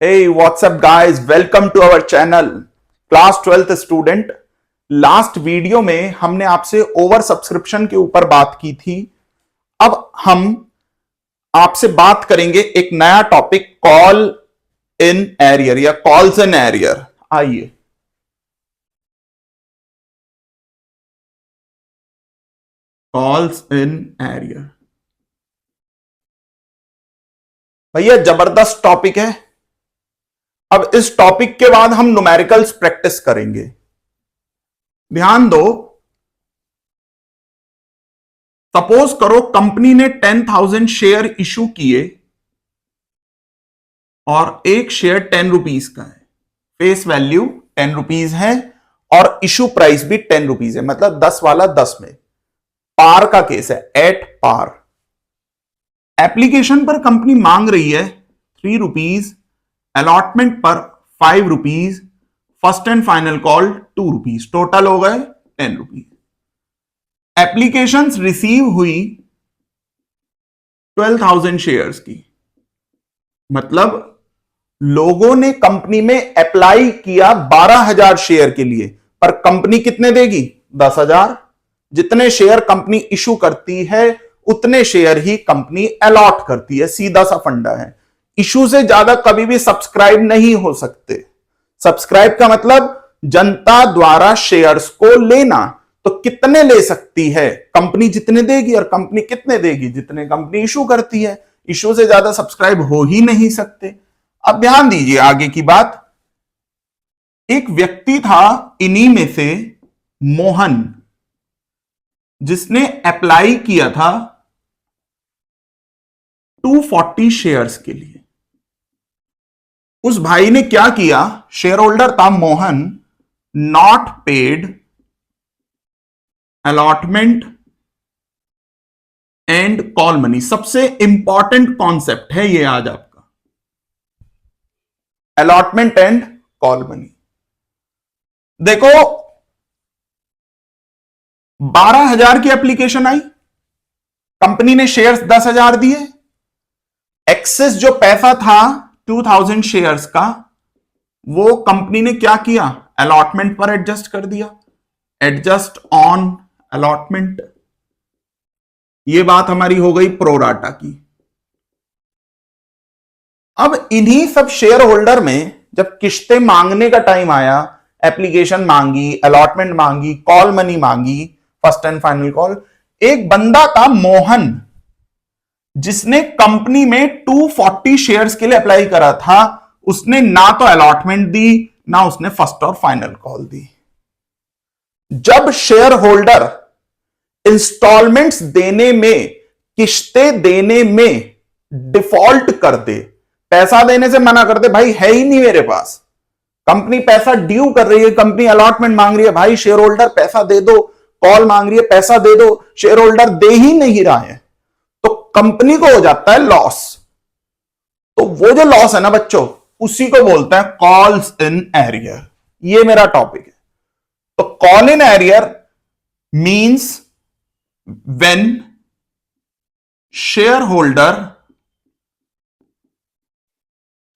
Hey, what's up guys? Welcome to our channel. Class 12th student, last video में हमने आपसे over subscription के ऊपर बात की थी। अब हम आपसे बात करेंगे एक नया टॉपिक, कॉल इन एरियर या कॉल्स इन एरियर। आइए, कॉल्स इन एरियर भैया जबरदस्त टॉपिक है। अब इस टॉपिक के बाद हम न्यूमेरिकल्स प्रैक्टिस करेंगे। ध्यान दो, सपोज करो कंपनी ने 10,000 शेयर इशू किए और एक शेयर 10 रुपीज का है, फेस वैल्यू 10 रुपीज है और इशू प्राइस भी 10 रुपीज है, मतलब 10 वाला 10 में, पार का केस है, एट पार। एप्लीकेशन पर कंपनी मांग रही है 3 रुपीज, अलॉटमेंट पर 5 rupees, first and final call 2 rupees, total हो गए 10 रुपीज। एप्लीकेशंस रिसीव हुई 12,000 शेयर्स की, मतलब लोगों ने कंपनी में अप्लाई किया 12,000 शेयर के लिए, पर कंपनी कितने देगी? 10,000। जितने शेयर कंपनी इशू करती है उतने शेयर ही कंपनी अलॉट करती है, सीधा सा फंडा है। इशू से ज्यादा कभी भी सब्सक्राइब नहीं हो सकते। सब्सक्राइब का मतलब जनता द्वारा शेयर्स को लेना। तो कितने ले सकती है कंपनी? जितने देगी। और कंपनी कितने देगी? जितने कंपनी इशू करती है। इशू से ज्यादा सब्सक्राइब हो ही नहीं सकते। अब ध्यान दीजिए आगे की बात। एक व्यक्ति था इन्हीं में से, मोहन, जिसने अप्लाई किया था 240 शेयर्स के लिए। उस भाई ने क्या किया? शेयर होल्डर था Mohan, not paid allotment and call money. सबसे इंपॉर्टेंट कॉन्सेप्ट है ये आज आपका, अलॉटमेंट एंड कॉल मनी। देखो, 12,000 की एप्लीकेशन आई, कंपनी ने शेयर्स 10,000 दिए, एक्सेस जो पैसा था 2,000 शेयर्स का, वो कंपनी ने क्या किया? अलॉटमेंट पर एडजस्ट कर दिया, एडजस्ट ऑन अलॉटमेंट। ये बात हमारी हो गई प्रोराटा की। अब इन्हीं सब शेयर होल्डर में जब किस्तें मांगने का टाइम आया, एप्लीकेशन मांगी, अलॉटमेंट मांगी, कॉल मनी मांगी, फर्स्ट एंड फाइनल कॉल, एक बंदा था मोहन, जिसने कंपनी में 240 शेयर्स के लिए अप्लाई करा था। उसने ना तो अलॉटमेंट दी, ना उसने फर्स्ट और फाइनल कॉल दी। जब शेयर होल्डर इंस्टॉलमेंट्स देने में, किस्तें देने में डिफॉल्ट कर दे, पैसा देने से मना कर दे, भाई है ही नहीं मेरे पास, कंपनी पैसा ड्यू कर रही है, कंपनी अलॉटमेंट मांग रही है, भाई शेयर होल्डर पैसा दे दो, कॉल मांग रही है पैसा दे दो, शेयर होल्डर दे ही नहीं रहा है, तो कंपनी को हो जाता है लॉस। तो वो जो लॉस है ना बच्चों, उसी को बोलते हैं कॉल्स इन एरियर। ये मेरा टॉपिक है। तो call in arrear means when share holder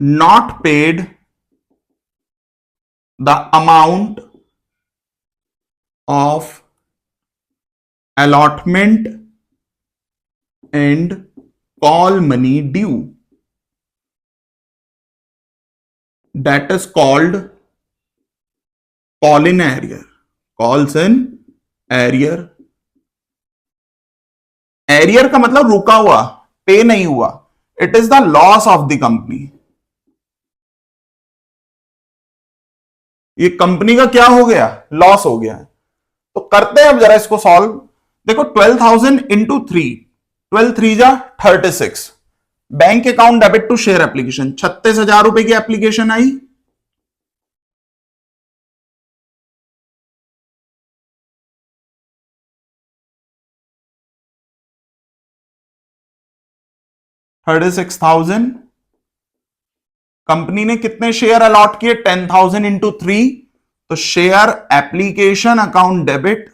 not paid the amount of allotment and call money due, that is called call in arrear. Calls in arrear. Arrear का मतलब रुका हुआ, पे नहीं हुआ। It is the loss of the company. ये company का क्या हो गया? लॉस हो गया है। तो करते हैं अब जरा इसको सॉल्व। देखो, 12,000 इंटू 3, 12 3 जा 36। Bank account debit to share application, 36,000 रुपए की एप्लीकेशन आई। $36,000। कंपनी ने कितने शेयर अलॉट किए? 10,000 इंटू 3, तो share application account debit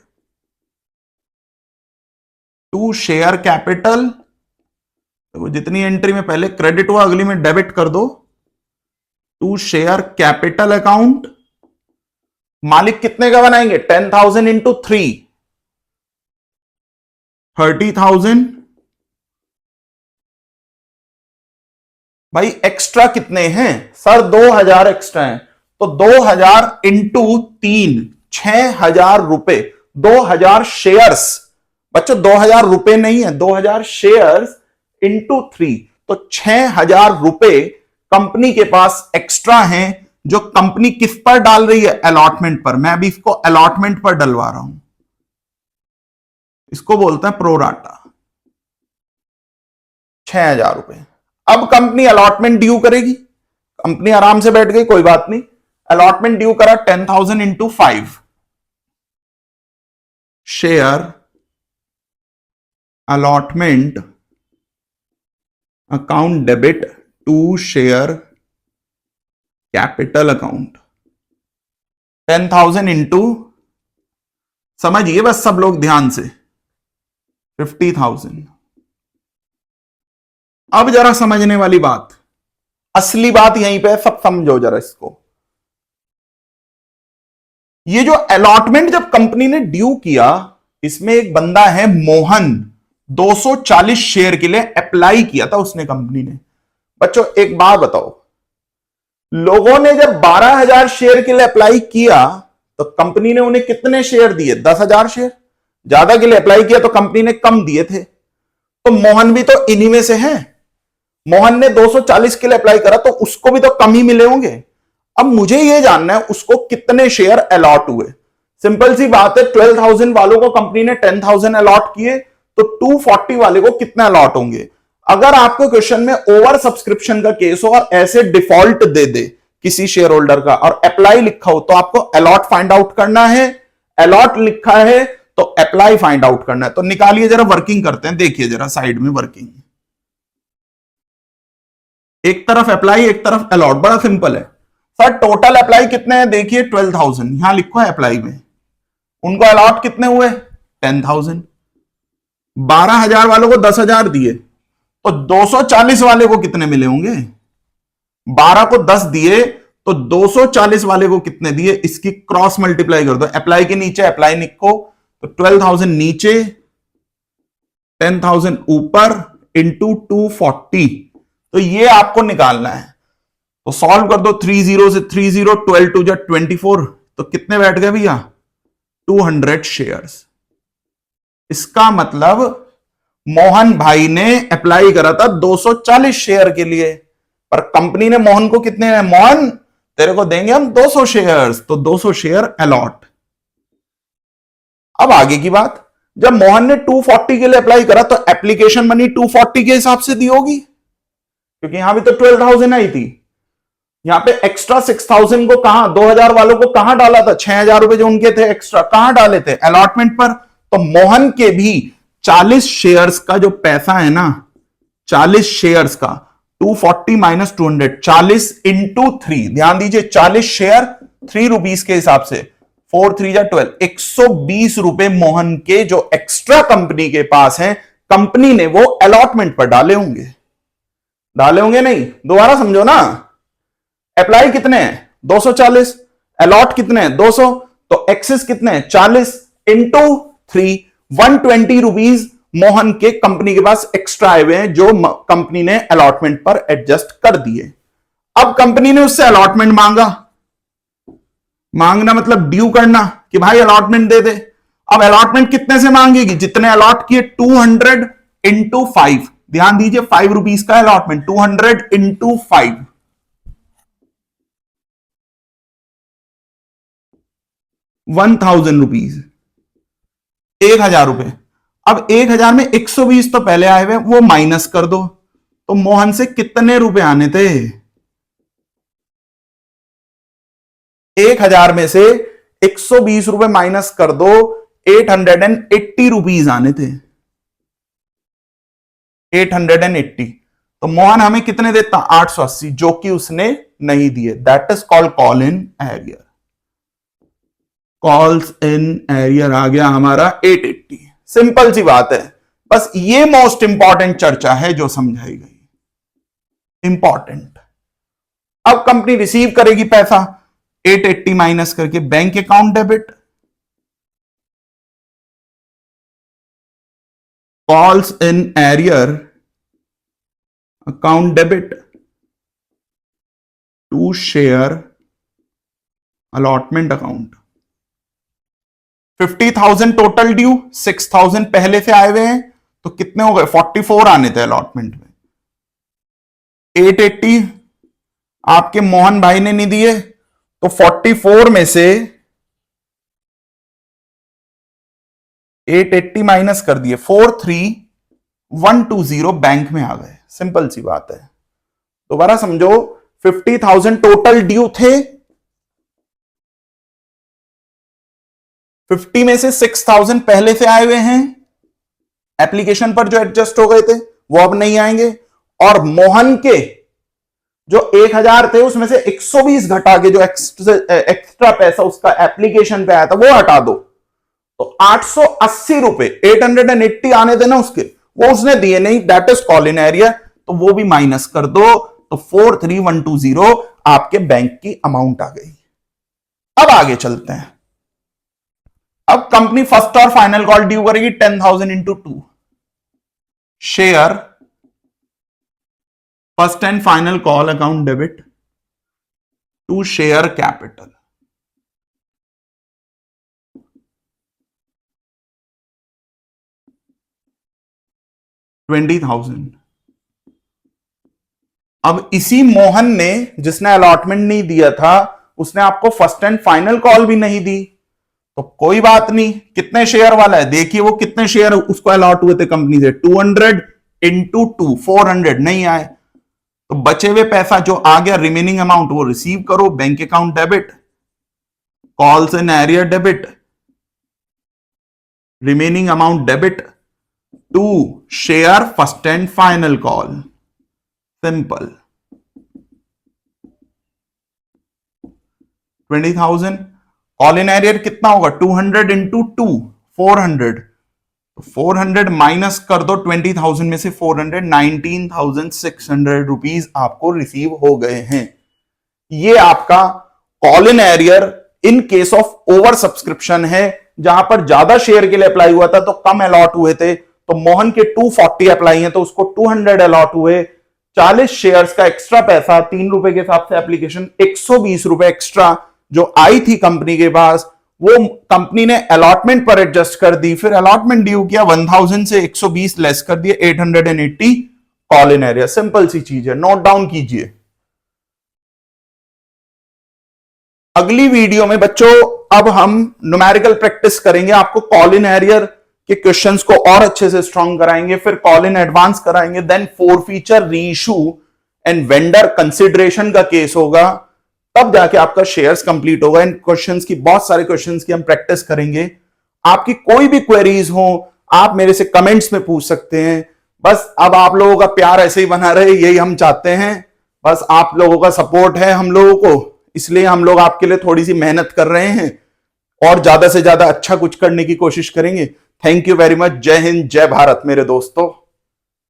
to share capital. तो जितनी एंट्री में पहले क्रेडिट हुआ, अगली में डेबिट कर दो, टू शेयर कैपिटल अकाउंट। मालिक कितने का बनाएंगे? 10,000 इंटू 3, 30,000। भाई एक्स्ट्रा कितने हैं सर? 2,000 एक्स्ट्रा हैं, तो 2,000 इंटू 3, 6,000 रुपए। 2,000 शेयर्स बच्चों, 2,000 रुपए नहीं है, 2,000 शेयर्स इंटू 3, तो 6,000 रुपए कंपनी के पास एक्स्ट्रा हैं, जो कंपनी किस पर डाल रही है? अलॉटमेंट पर। मैं अभी इसको अलॉटमेंट पर डलवा रहा हूं, इसको बोलते हैं प्रोराटा। 6,000 रुपए। अब कंपनी अलॉटमेंट ड्यू करेगी, कंपनी आराम से बैठ गई, कोई बात नहीं। अलॉटमेंट ड्यू करा 10,000 into 5, share allotment account debit to share capital account. 10,000 into, समझिए बस सब लोग ध्यान से, 50,000। अब जरा समझने वाली बात, असली बात यहीं पे, सब समझो जरा इसको। ये जो अलॉटमेंट जब कंपनी ने ड्यू किया, इसमें एक बंदा है मोहन, 240 शेयर के लिए अप्लाई किया था उसने, कंपनी ने। बच्चों एक बात बताओ, लोगों ने जब 12,000 शेयर के लिए अप्लाई किया तो कंपनी ने उन्हें कितने शेयर दिए? 10,000 शेयर। ज्यादा के लिए अप्लाई किया तो कंपनी ने कम दिए थे। तो मोहन भी तो इन्हीं में से है। मोहन ने 240 के लिए अप्लाई करा तो उसको भी तो कम ही मिले होंगे। अब मुझे यह जानना है उसको कितने शेयर अलॉट हुए। सिंपल सी बात है, 12,000 वालों को कंपनी ने 10,000 अलॉट किए, तो 240 वाले को कितने अलॉट होंगे? अगर आपको क्वेश्चन में ओवर सब्सक्रिप्शन का केस हो और ऐसे डिफॉल्ट दे दे किसी शेयर होल्डर का और अप्लाई लिखा हो, तो आपको अलॉट फाइंड आउट करना है। अलॉट लिखा है तो अप्लाई फाइंड आउट करना है। तो निकालिए जरा, वर्किंग करते हैं, देखिए जरा साइड में वर्किंग। एक तरफ अप्लाई, एक तरफ अलॉट, बड़ा सिंपल है। सर टोटल अप्लाई कितने हैं? देखिए 12,000 यहां लिखो है अप्लाई में। उनको अलॉट कितने हुए? 10,000। 12,000 वालों को 10,000 दिए, तो 240 वाले को कितने मिले होंगे? 12 को 10 दिए तो 240 वाले को कितने दिए? इसकी क्रॉस मल्टीप्लाई कर दो। अप्लाई के नीचे अप्लाई लिखो, तो 12,000 नीचे, 10,000 ऊपर, इंटू 240। तो ये आपको निकालना है। तो सॉल्व कर दो, 30 से 30, 12 टू 24, तो कितने बैठ गए भैया? 200 शेयर्स। इसका मतलब मोहन भाई ने अप्लाई करा था 240 शेयर के लिए, पर कंपनी ने मोहन को कितने हैं? मोहन तेरे को देंगे हम 200 शेयर्स, तो 200 शेयर अलॉट। अब आगे की बात, जब मोहन ने 240 के लिए अप्लाई करा तो एप्लीकेशन मनी 240 के हिसाब से दी होगी, क्योंकि यहां भी तो 12,000 आई थी। यहां पे एक्स्ट्रा 6,000 को कहां, 2,000 वालों को कहां डाला था? 6,000 रुपए जो उनके थे एक्स्ट्रा, कहां डाले थे? अलॉटमेंट पर। तो मोहन के भी 40 शेयर्स का जो पैसा है ना, 40 शेयर्स का 240 माइनस 200, 40 इंटू 3, ध्यान दीजिए 40 शेयर 3 रुपीस के हिसाब से, 4 3 जा 12, 120 रुपए मोहन के जो एक्स्ट्रा कंपनी के पास हैं, कंपनी ने वो अलॉटमेंट पर डाले होंगे। डाले होंगे नहीं, दोबारा समझो ना। अप्लाई कितने हैं? 240, अलॉट कितने हैं? 200, तो एक्सेस कितने हैं? 40 इंटू 3, 120 रुपीज मोहन के कंपनी के पास एक्स्ट्रा आए हुए हैं, जो कंपनी ने अलॉटमेंट पर एडजस्ट कर दिए। अब कंपनी ने उससे अलॉटमेंट मांगा, मांगना मतलब ड्यू करना, कि भाई अलॉटमेंट दे दे। अब अलॉटमेंट कितने से मांगेगी? जितने अलॉट किए, 200 इंटू 5, ध्यान दीजिए 5 रुपीज का अलॉटमेंट, 200 इंटू 5, 1,000 रुपीज, 1,000 रुपए। अब 1,000 में 120 तो पहले आए हुए, वो माइनस कर दो, तो मोहन से कितने रुपए आने थे? 1,000 में से 120 रुपए माइनस कर दो, 880 रुपीज आने थे, 880। तो मोहन हमें कितने देता? 880, जो कि उसने नहीं दिए। That is called call in arrear. Calls in arrear आ गया हमारा 880। सिंपल सी बात है, बस ये मोस्ट इंपॉर्टेंट चर्चा है जो समझाई गई, इंपॉर्टेंट। अब कंपनी रिसीव करेगी पैसा, 880 माइनस करके bank account debit, calls in arrear account debit to share allotment account. 50,000 total due, 6,000 पहले से आए हुए हैं, तो कितने हो गए? 44 आने थे अलॉटमेंट में। 880 आपके मोहन भाई ने नहीं दिए, तो 44 में से 880 माइनस कर दिए, 43,120 बैंक में आ गए। सिंपल सी बात है। दोबारा समझो, 50,000 टोटल ड्यू थे, 50 में से 6,000 पहले से आए हुए हैं, एप्लीकेशन पर जो एडजस्ट हो गए थे वो अब नहीं आएंगे, और मोहन के जो 1,000 थे उसमें से 120 घटा के जो एक्स्ट्रा पैसा उसका एप्लीकेशन पे आया था वो हटा दो, तो 880 रुपए 880 आने थे ना उसके, वो उसने दिए नहीं, that is call in area, तो वो भी माइनस कर दो, तो 43,120 आपके बैंक की अमाउंट आ गई। अब आगे चलते हैं। अब कंपनी फर्स्ट और फाइनल कॉल ड्यू करेगी 10,000 into 2 share first and final call account debit to share capital. $20,000। अब इसी मोहन ने, जिसने अलॉटमेंट नहीं दिया था, उसने आपको फर्स्ट एंड फाइनल कॉल भी नहीं दी, तो कोई बात नहीं। कितने शेयर वाला है देखिए, वो कितने शेयर उसको अलॉट हुए थे कंपनी से, 200 इंटू 2 400 नहीं आए, तो बचे हुए पैसा जो आ गया रिमेनिंग अमाउंट वो रिसीव करो, bank account debit, calls in arrear debit, remaining amount debit to share first and final call. Simple. 20,000 call in arrear कितना होगा, 200 इंटू 2 400, 400 माइनस कर दो 20,000 में से 400, 19,600 रुपीज आपको रिसीव हो गए हैं। ये आपका call in arrear in case of over subscription है, जहां पर ज्यादा शेयर के लिए अप्लाई हुआ था तो कम अलॉट हुए थे, तो मोहन के 240 अप्लाई है तो उसको 200 अलॉट हुए, 40 शेयर्स का एक्स्ट्रा पैसा 3 रुपए के हिसाब से एप्लीकेशन, 120 रुपए एक्स्ट्रा जो आई थी कंपनी के पास, वो कंपनी ने अलॉटमेंट पर एडजस्ट कर दी, फिर अलॉटमेंट ड्यू किया, 1000 से 120 लेस कर दिए, 880 कॉल इन एरिया। सिंपल सी चीज है, नोट डाउन कीजिए। अगली वीडियो में बच्चों अब हम न्यूमेरिकल प्रैक्टिस करेंगे, आपको कॉल इन एरियर के क्वेश्चंस को और अच्छे से स्ट्रांग कराएंगे, फिर कॉल इन एडवांस कराएंगे, then forfeiture reissue and vendor consideration का केस होगा, तब जाके आपका शेयर्स कंप्लीट होगा। इन क्वेश्चंस की, बहुत सारे क्वेश्चंस की हम प्रैक्टिस करेंगे। आपकी कोई भी क्वेरीज हो आप मेरे से कमेंट्स में पूछ सकते हैं। बस अब आप लोगों का प्यार ऐसे ही बना रहे, यही हम चाहते हैं। बस आप लोगों का सपोर्ट है हम लोगों को, इसलिए हम लोग आपके लिए थोड़ी सी मेहनत कर रहे हैं और ज्यादा से ज्यादा अच्छा कुछ करने की कोशिश करेंगे। Thank you very much. जय हिंद, जय भारत मेरे दोस्तों।